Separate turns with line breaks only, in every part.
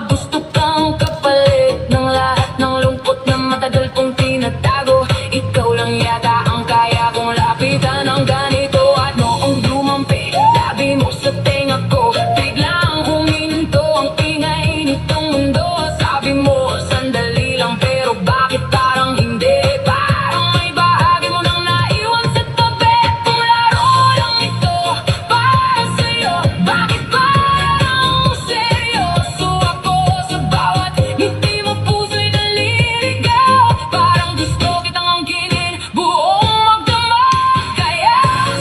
gusto kang kapalit ng lahat ng lungkot na matagal kong tinatago. Ikaw lang yata ang kaya kong lapitan ng ganito. At noong lumampi, labi mo sa tenga ko, biglang huminto ang ingay nitong mundo. Sabi mo, sandali lang, pero bakit parang hindi? Parang may bahagi mo nang naiwan sa tabi. Kung laro lang ito para sa'yo, bakit parang seryoso ako? Sa bawat ngiti mo puso'y naliligaw. Parang gusto kitang angkinin, buong magdamag. Kaya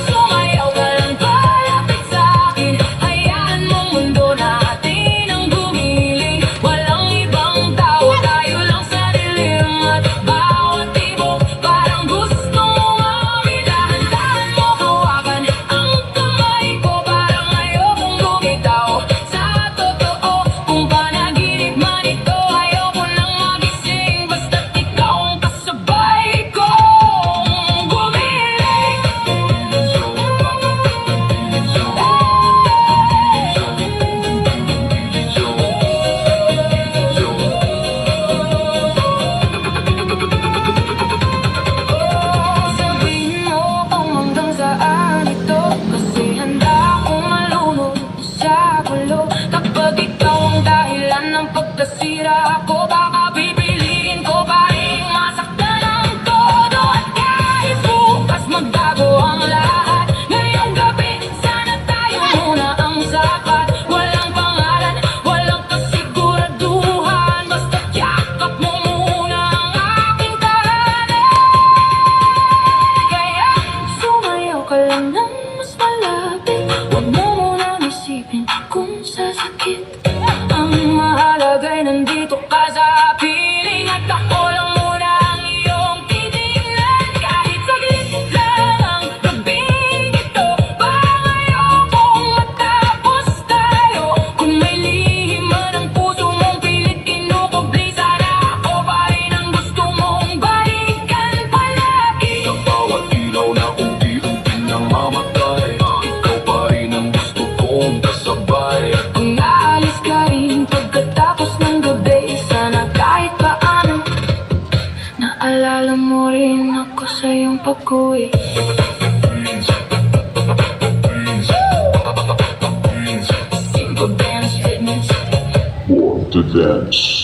sumayaw ka lang palapit sa'kin. Hayaan mong mundo natin ang gumiling. Walang ibang tao, tayo lang sa dilim. At bawat tibok parang gusto mong amin. Dahan-dahan mo hawakan ang kamay ko, parang ayokong bumitaw. Sa totoo, kung panaginip man ito, ayoko nang magising. Basta't ikaw ang kasabay kong gumiling. Sabihin mo kung hanggang saan ito, kasi handa akong malunod sa gulo. Kapag ikaw ang dahilan ng pagkasira ko, baka pipiliin ko pa rin masaktan ang todo. At kahit bukas magbago ang lahat, ngayong gabi sana tayo muna ang sapat. Walang pangalan, walang kasiguraduhan, basta't yakap mo muna ang aking tahanan. Kaya sumayaw ka lang ng mas malapit, huwag mo munang isipin kung sasakit. Ang mahalaga'y nandito ka sa piling, at ako lang muna ang iyong titingnan. Kahit saglit lang ang gabing ito, parang ayokong matapos tayo. Kung may lihim man ang puso mong pilit kinukubli, sana ako pa rin ang gusto mong balikan palagi.
Sa bawat ilaw na unti-unti namamatay, ikaw pa rin ang gusto kong kasabay.
Kung aalis ka rin pagkatapos ng gabi, sana kahit paano naalala mo rin ako sa iyong pag-uwi. Simple dance fitness.
To dance.